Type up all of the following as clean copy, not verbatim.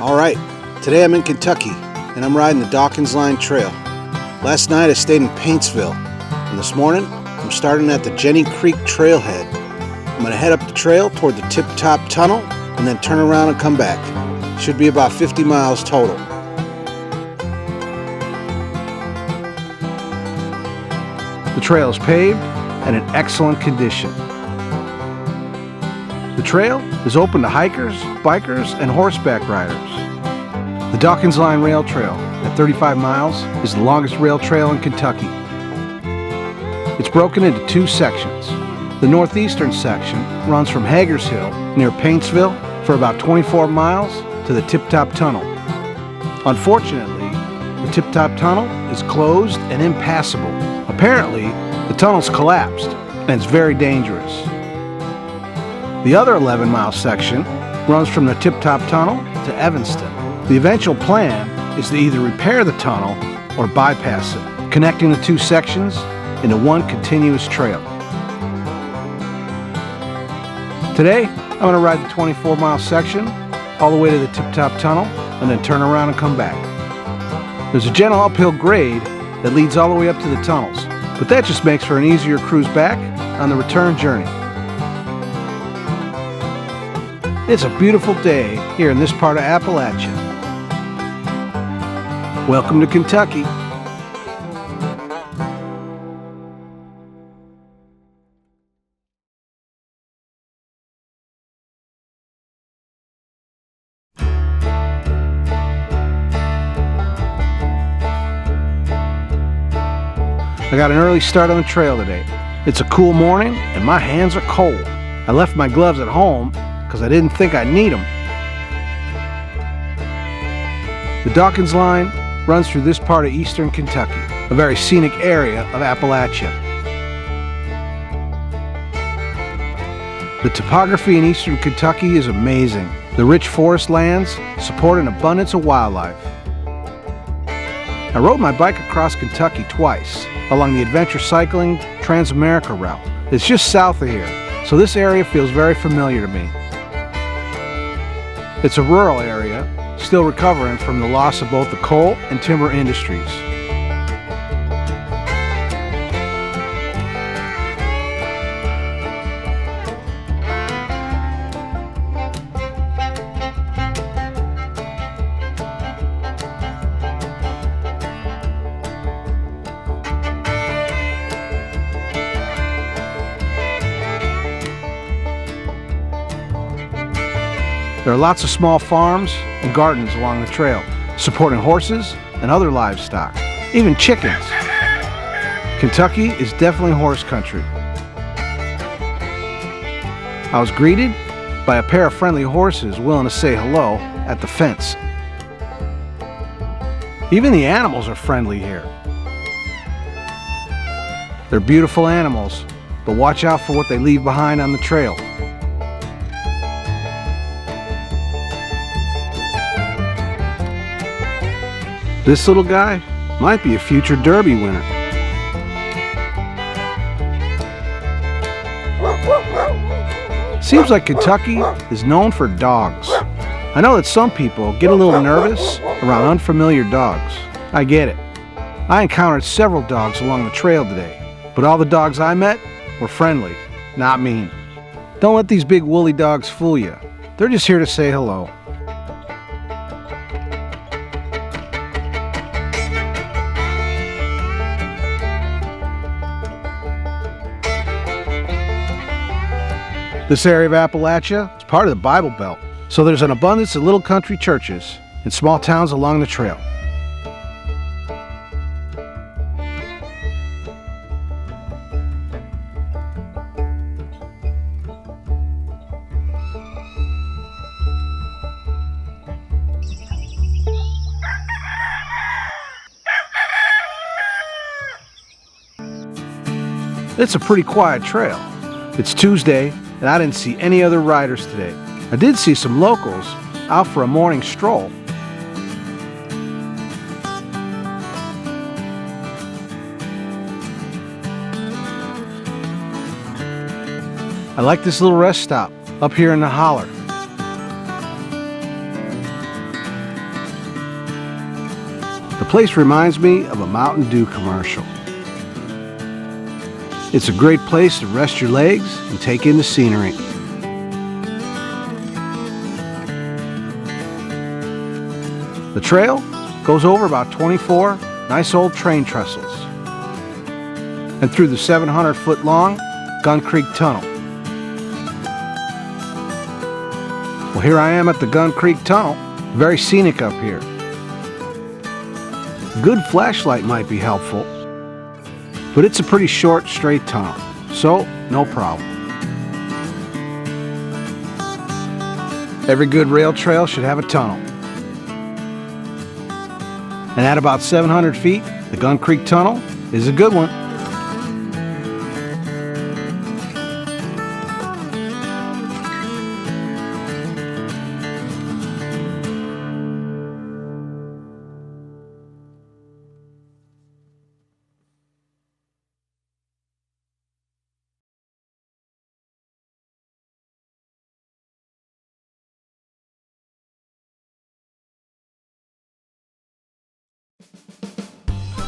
Alright, today I'm in Kentucky and I'm riding the Dawkins Line trail. Last night I stayed in Paintsville and this morning I'm starting at the Jenny Creek trailhead. I'm going to head up the trail toward the Tip Top Tunnel and then turn around and come back. Should be about 50 miles total. The trail is paved and in excellent condition. The trail is open to hikers, bikers, and horseback riders. The Dawkins Line Rail Trail at 35 miles is the longest rail trail in Kentucky. It's broken into two sections. The northeastern section runs from Hager's Hill near Paintsville for about 24 miles to the Tip Top Tunnel. Unfortunately, the Tip Top Tunnel is closed and impassable. Apparently, the tunnel's collapsed and it's very dangerous. The other 11-mile section runs from the Tip Top Tunnel to Evanston. The eventual plan is to either repair the tunnel or bypass it, connecting the two sections into one continuous trail. Today, I'm going to ride the 24-mile section all the way to the Tip Top Tunnel and then turn around and come back. There's a gentle uphill grade that leads all the way up to the tunnels, but that just makes for an easier cruise back on the return journey. It's a beautiful day here in this part of Appalachia. Welcome to Kentucky. I got an early start on the trail today. It's a cool morning and my hands are cold. I left my gloves at home because I didn't think I'd need them. The Dawkins Line runs through this part of eastern Kentucky, a very scenic area of Appalachia. The topography in eastern Kentucky is amazing. The rich forest lands support an abundance of wildlife. I rode my bike across Kentucky twice along the adventure cycling Trans-America route. It's just south of here, so this area feels very familiar to me. It's a rural area, still recovering from the loss of both the coal and timber industries. There are lots of small farms and gardens along the trail, supporting horses and other livestock, even chickens. Kentucky is definitely horse country. I was greeted by a pair of friendly horses willing to say hello at the fence. Even the animals are friendly here. They're beautiful animals, but watch out for what they leave behind on the trail. This little guy might be a future Derby winner. Seems like Kentucky is known for dogs. I know that some people get a little nervous around unfamiliar dogs. I get it. I encountered several dogs along the trail today, but all the dogs I met were friendly, not mean. Don't let these big woolly dogs fool you. They're just here to say hello. This area of Appalachia is part of the Bible Belt, so there's an abundance of little country churches in small towns along the trail. It's a pretty quiet trail. It's Tuesday, and I didn't see any other riders today. I did see some locals out for a morning stroll. I like this little rest stop up here in the holler. place reminds me of a Mountain Dew commercial. It's a great place to rest your legs and take in the scenery. The trail goes over about 24 nice old train trestles and through the 700-foot long Gun Creek Tunnel. Well, here I am at the Gun Creek Tunnel, very scenic up here. A good flashlight might be helpful, but it's a pretty short, straight tunnel, so no problem. Every good rail trail should have a tunnel. And at about 700 feet, the Gun Creek Tunnel is a good one.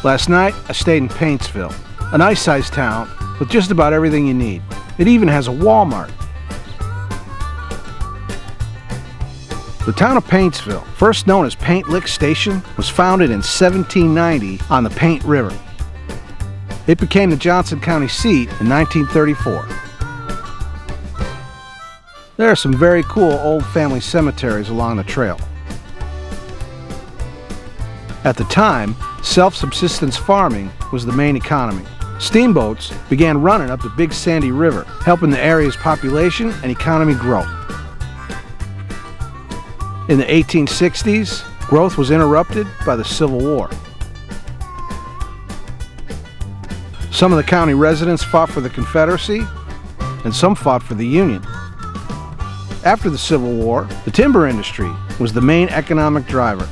Last night, I stayed in Paintsville, a nice sized town with just about everything you need. It even has a Walmart. The town of Paintsville, first known as Paint Lick Station, was founded in 1790 on the Paint River. It became the Johnson County seat in 1934. There are some very cool old family cemeteries along the trail. At the time, self-subsistence farming was the main economy. Steamboats began running up the Big Sandy River, helping the area's population and economy grow. In the 1860s, growth was interrupted by the Civil War. Some of the county residents fought for the Confederacy, and some fought for the Union. After the Civil War, the timber industry was the main economic driver.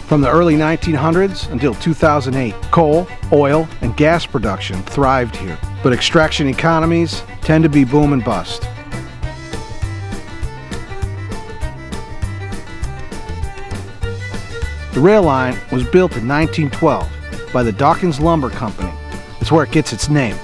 From the early 1900s until 2008, coal, oil, and gas production thrived here, but extraction economies tend to be boom and bust. The rail line was built in 1912 by the Dawkins Lumber Company. It's where it gets its name.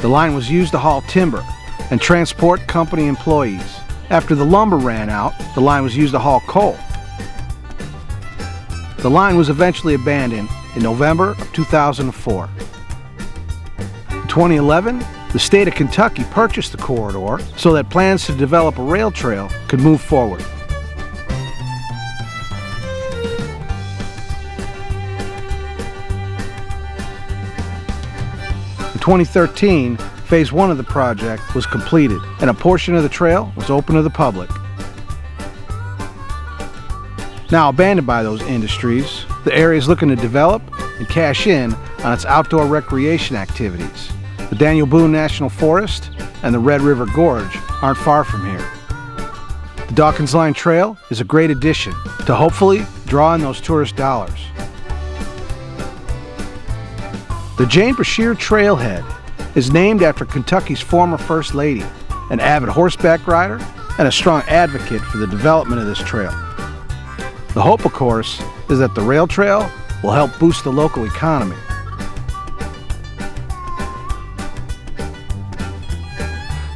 The line was used to haul timber and transport company employees. After the lumber ran out, the line was used to haul coal. The line was eventually abandoned in November of 2004. In 2011, the state of Kentucky purchased the corridor so that plans to develop a rail trail could move forward. In 2013, Phase 1 of the project was completed, and a portion of the trail was open to the public. Now abandoned by those industries, the area is looking to develop and cash in on its outdoor recreation activities. The Daniel Boone National Forest and the Red River Gorge aren't far from here. The Dawkins Line Trail is a great addition to hopefully draw in those tourist dollars. The Jane Brashear Trailhead is named after Kentucky's former First Lady, an avid horseback rider, and a strong advocate for the development of this trail. The hope, of course, is that the rail trail will help boost the local economy.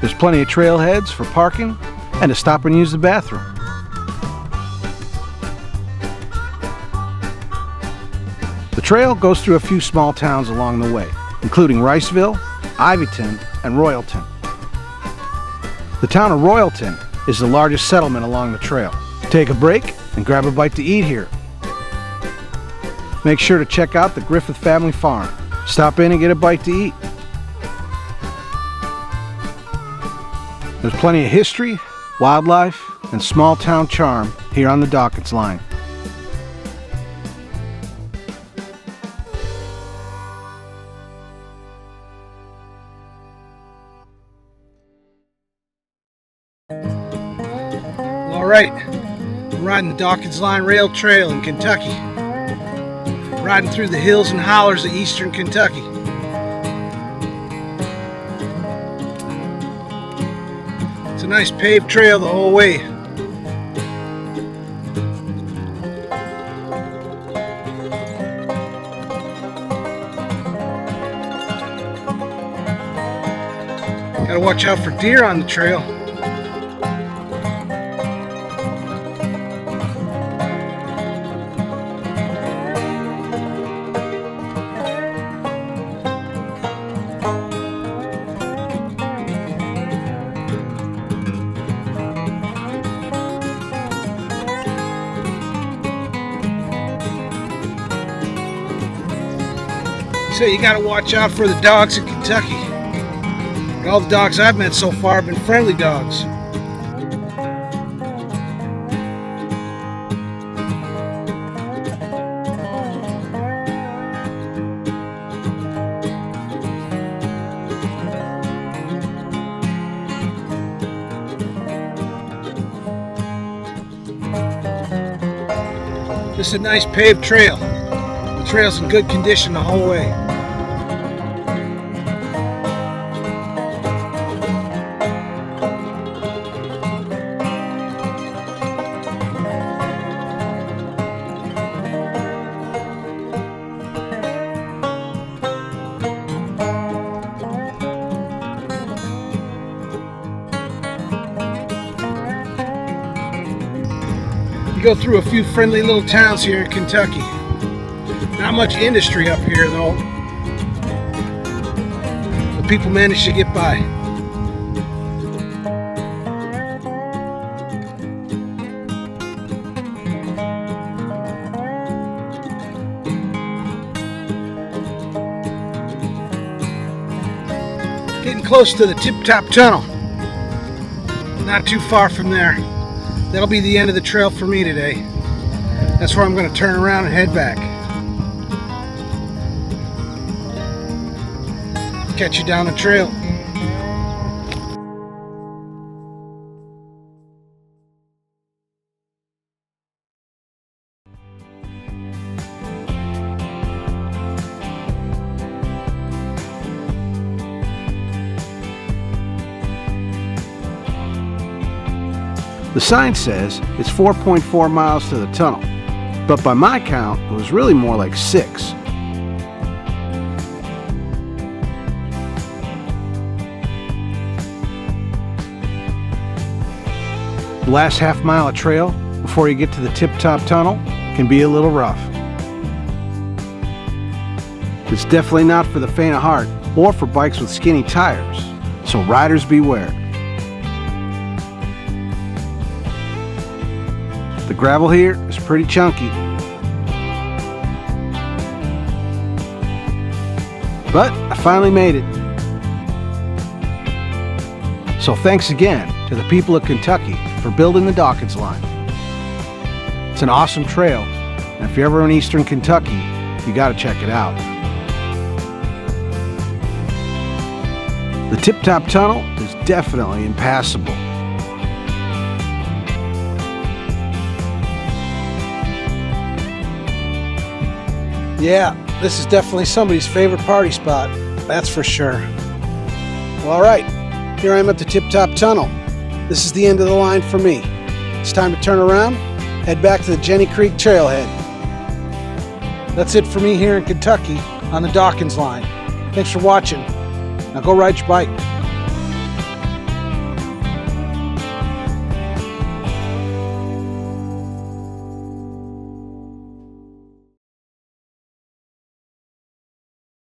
There's plenty of trailheads for parking and to stop and use the bathroom. The trail goes through a few small towns along the way, including Riceville, Ivyton, and Royalton. The town of Royalton is the largest settlement along the trail. Take a break and grab a bite to eat here. Make sure to check out the Griffith Family Farm. Stop in and get a bite to eat. There's plenty of history, wildlife, and small town charm here on the Dawkins Line. All right, I'm riding the Dawkins Line Rail Trail in Kentucky. Riding through the hills and hollers of eastern Kentucky. nice paved trail the whole way. Gotta watch out for deer on the trail. So you gotta watch out for the dogs in Kentucky. And all the dogs I've met so far have been friendly dogs. This is a nice paved trail. The trail's in good condition the whole way. You go through a few friendly little towns here in Kentucky. Not much industry up here though. The people manage to get by. Getting close to the tip-top tunnel. Not too far from there. That'll be the end of the trail for me today. That's where I'm going to turn around and head back. Catch you down the trail. The sign says it's 4.4 miles to the tunnel, but by my count, it was really more like 6. The last half mile of trail before you get to the tip-top tunnel can be a little rough. It's definitely not for the faint of heart or for bikes with skinny tires, so riders beware. The gravel here is pretty chunky, but I finally made it. So thanks again to the people of Kentucky for building the Dawkins Line. It's an awesome trail, and if you're ever in eastern Kentucky, you gotta check it out. The tip-top tunnel is definitely impassable. Yeah, this is definitely somebody's favorite party spot, that's for sure. Well, alright, here I am at the tip-top tunnel. This is the end of the line for me. It's time to turn around, head back to the Jenny Creek trailhead. That's it for me here in Kentucky on the Dawkins Line. Thanks for watching. Now go ride your bike.